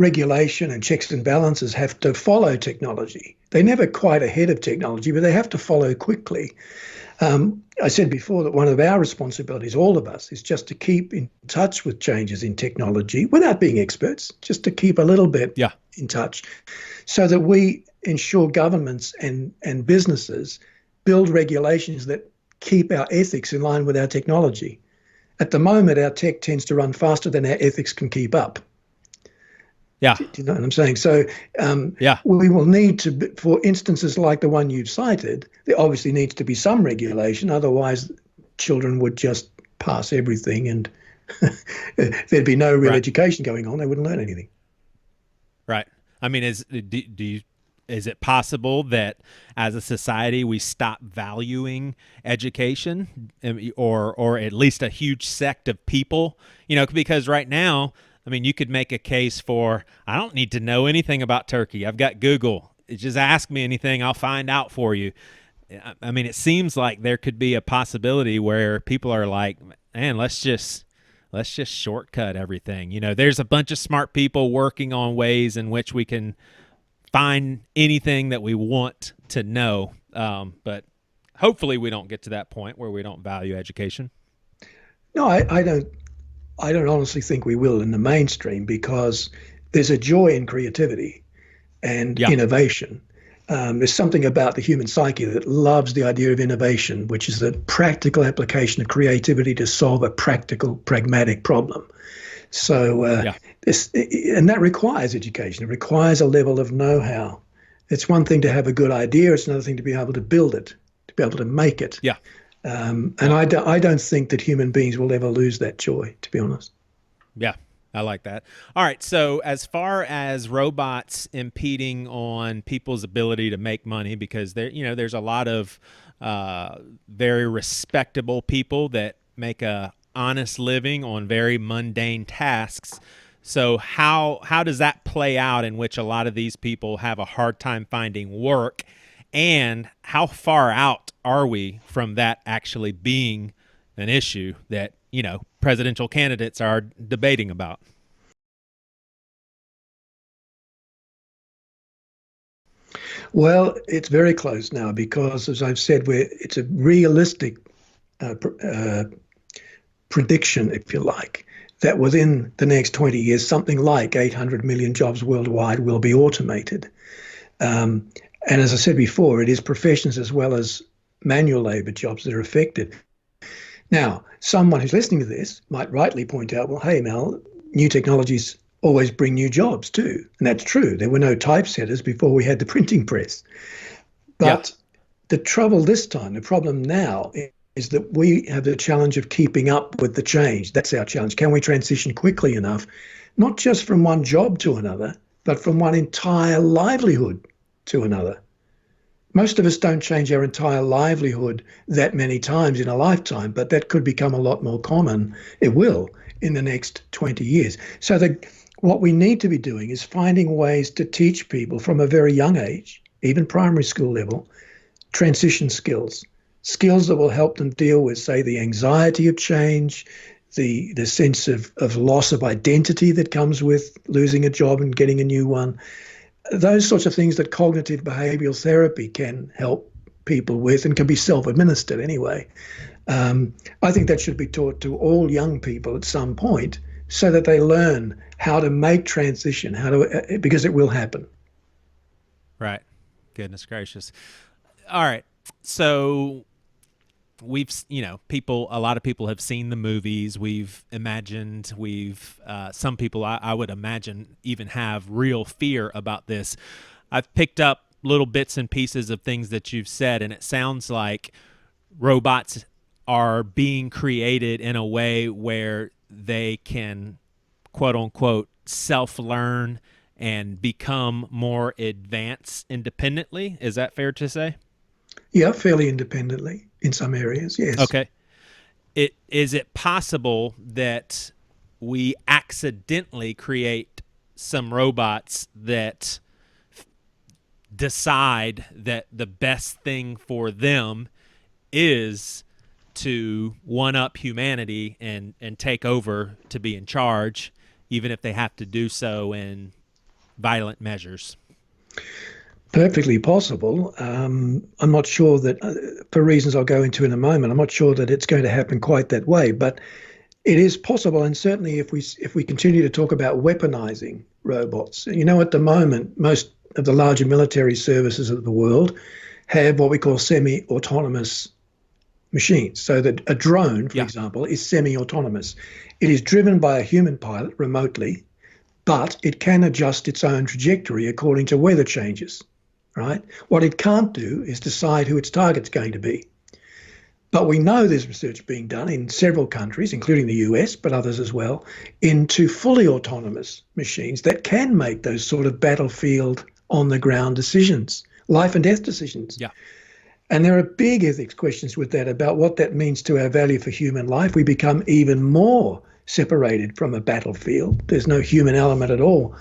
regulation and checks and balances have to follow technology. They're never quite ahead of technology, but they have to follow quickly. I said before that one of our responsibilities, all of us, is just to keep in touch with changes in technology without being experts, just to keep a little bit Yeah. in touch so that we ensure governments and businesses build regulations that keep our ethics in line with our technology. At the moment, our tech tends to run faster than our ethics can keep up. Yeah. Do you know what I'm saying? So Yeah. we will need to, for instances like the one you've cited, there obviously needs to be some regulation. Otherwise, children would just pass everything and there'd be no real Right. education going on. They wouldn't learn anything. Right. I mean, is it possible that as a society we stop valuing education, or at least a huge sect of people? Because right now, I mean, you could make a case for, I don't need to know anything about Turkey. I've got Google. Just ask me anything, I'll find out for you. I mean, it seems like there could be a possibility where people are like, man, let's just shortcut everything. There's a bunch of smart people working on ways in which we can find anything that we want to know. But hopefully we don't get to that point where we don't value education. No, I don't. I don't honestly think we will in the mainstream because there's a joy in creativity and Yeah. innovation. There's something about the human psyche that loves the idea of innovation, which is the practical application of creativity to solve a practical, pragmatic problem. So Yeah. and that requires education. It requires a level of know-how. It's one thing to have a good idea. It's another thing to be able to build it, to be able to make it. Yeah. And I don't think that human beings will ever lose that joy, to be honest. Yeah, I like that. All right, so as far as robots impeding on people's ability to make money, because there's a lot of very respectable people that make a honest living on very mundane tasks. So how does that play out in which a lot of these people have a hard time finding work, and how far out are we from that actually being an issue that presidential candidates are debating about? Well, it's very close now because, as I've said, it's a realistic uh, pr- uh, prediction, if you like, that within the next 20 years, something like 800 million jobs worldwide will be automated. Um, and as I said before, it is professions as well as manual labor jobs that are affected. Now, someone who's listening to this might rightly point out, well, hey, Mel, new technologies always bring new jobs too. And that's true. There were no typesetters before we had the printing press. Yeah. But the trouble this time, the problem now is that we have the challenge of keeping up with the change. That's our challenge. Can we transition quickly enough, not just from one job to another, but from one entire livelihood to another? Most of us don't change our entire livelihood that many times in a lifetime, but that could become a lot more common. It will in the next 20 years. So what we need to be doing is finding ways to teach people from a very young age, even primary school level, transition skills, skills that will help them deal with, say, the anxiety of change, the sense of loss of identity that comes with losing a job and getting a new one, those sorts of things that cognitive behavioral therapy can help people with and can be self-administered anyway. I think that should be taught to all young people at some point so that they learn how to make transition, because it will happen. Right. Goodness gracious. All right. So we've people, a lot of people have seen the movies. We've some people, I would imagine, even have real fear about this. I've picked up little bits and pieces of things that you've said, and it sounds like robots are being created in a way where they can, quote unquote, self learn and become more advanced independently. Is that fair to say? Yeah, fairly independently in some areas, yes. Okay. Is it possible that we accidentally create some robots that decide that the best thing for them is to one up humanity and take over to be in charge, even if they have to do so in violent measures. Perfectly possible. I'm not sure that, for reasons I'll go into in a moment, I'm not sure that it's going to happen quite that way, but it is possible. And certainly if we continue to talk about weaponizing robots, at the moment, most of the larger military services of the world have what we call semi-autonomous machines. So that a drone, for example, is semi-autonomous. It is driven by a human pilot remotely, but it can adjust its own trajectory according to weather changes, right? What it can't do is decide who its target's going to be. But we know there's research being done in several countries, including the US, but others as well, into fully autonomous machines that can make those sort of battlefield, on-the-ground decisions, life and death decisions. Yeah. And there are big ethics questions with that about what that means to our value for human life. We become even more separated from a battlefield. There's no human element at all.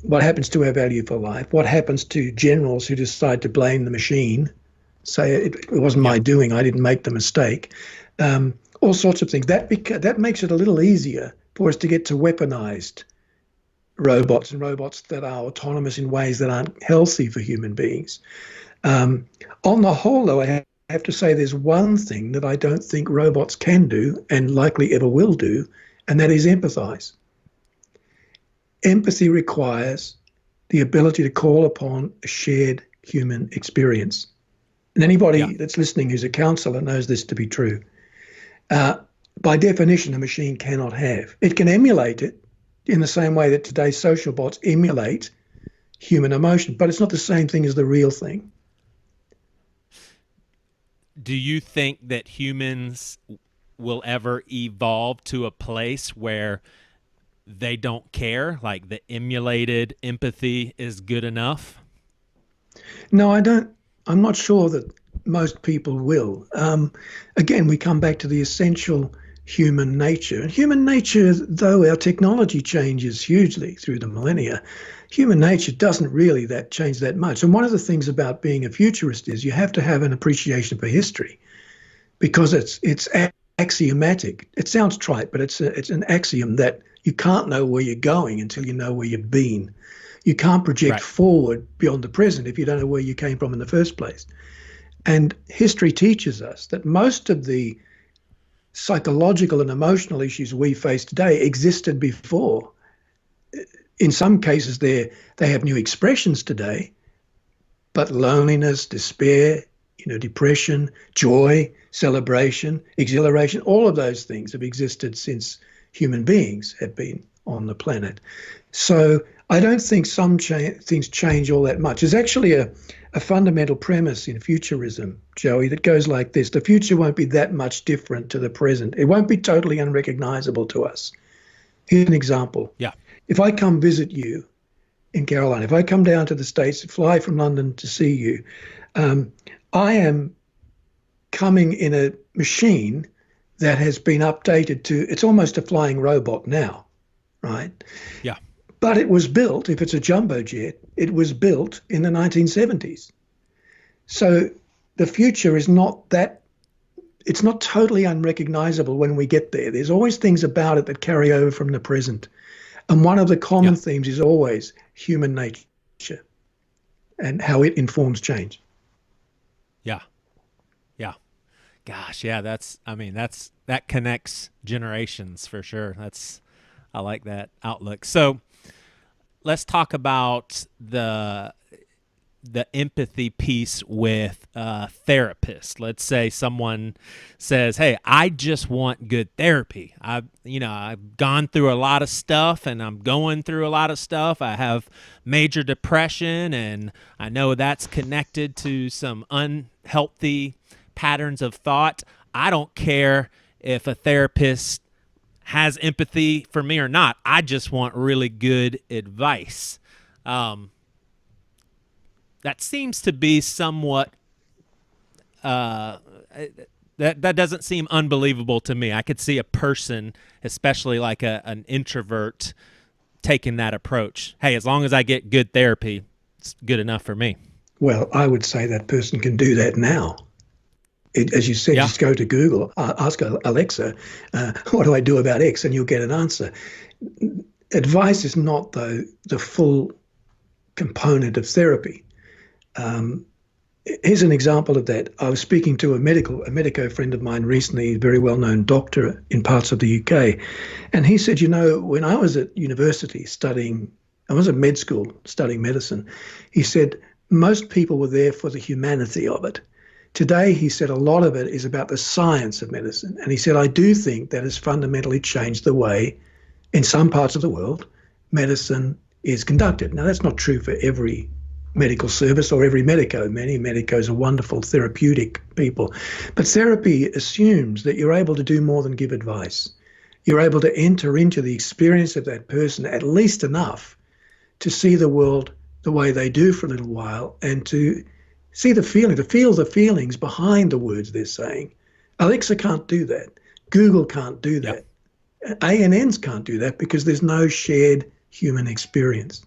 What happens to our value for life? What happens to generals who decide to blame the machine? Say it wasn't my doing, I didn't make the mistake. All sorts of things. That makes it a little easier for us to get to weaponized robots and robots that are autonomous in ways that aren't healthy for human beings. On the whole, though, I have to say there's one thing that I don't think robots can do and likely ever will do, and that is empathize. Empathy requires the ability to call upon a shared human experience. And anybody that's listening who's a counselor knows this to be true. By definition, a machine cannot have. It can emulate it in the same way that today's social bots emulate human emotion, but it's not the same thing as the real thing. Do you think that humans will ever evolve to a place where they don't care, like the emulated empathy is good enough? No, I don't. I'm not sure that most people will. Again, we come back to the essential human nature. And human nature, though our technology changes hugely through the millennia, human nature doesn't really change that much. And one of the things about being a futurist is you have to have an appreciation for history, because it's axiomatic. It sounds trite, but it's an axiom that you can't know where you're going until you know where you've been. You can't project forward beyond the present if you don't know where you came from in the first place. And history teaches us that most of the psychological and emotional issues we face today existed before. In some cases, they have new expressions today, but loneliness, despair, depression, joy, celebration, exhilaration, all of those things have existed since human beings have been on the planet. So I don't think some things change all that much. There's actually a fundamental premise in futurism, Joey, that goes like this. The future won't be that much different to the present. It won't be totally unrecognizable to us. Here's an example. Yeah. If I come visit you in Carolina, if I come down to the States, fly from London to see you, I am coming in a machine that has been updated to, it's almost a flying robot now, right? Yeah. But it was built, if it's a jumbo jet, it was built in the 1970s. So the future is not that, it's not totally unrecognizable when we get there. There's always things about it that carry over from the present. And one of the common themes is always human nature and how it informs change. Yeah. Yeah. Gosh, yeah, that connects generations for sure. I like that outlook. So let's talk about the empathy piece with a therapist. Let's say someone says, "Hey, I just want good therapy. I've gone through a lot of stuff and I'm going through a lot of stuff. I have major depression and I know that's connected to some unhealthy patterns of thought. I don't care if a therapist has empathy for me or not. I just want really good advice." That seems to be somewhat that doesn't seem unbelievable to me. I could see a person, especially like an introvert, taking that approach. Hey, as long as I get good therapy, it's good enough for me. Well, I would say that person can do that now. As you said, just go to Google, ask Alexa, what do I do about X? And you'll get an answer. Advice is not the full component of therapy. Here's an example of that. I was speaking to a medico friend of mine recently, a very well-known doctor in parts of the UK, and he said, when I was at university I was at med school studying medicine, he said, most people were there for the humanity of it. Today, he said, a lot of it is about the science of medicine. And he said, I do think that has fundamentally changed the way, in some parts of the world, medicine is conducted. Now, that's not true for every medical service or every medico. Many medicos are wonderful therapeutic people. But therapy assumes that you're able to do more than give advice. You're able to enter into the experience of that person at least enough to see the world the way they do for a little while and to see the feeling, to feel the feelings behind the words they're saying. Alexa can't do that. Google can't do that. Yep. ANNs can't do that because there's no shared human experience.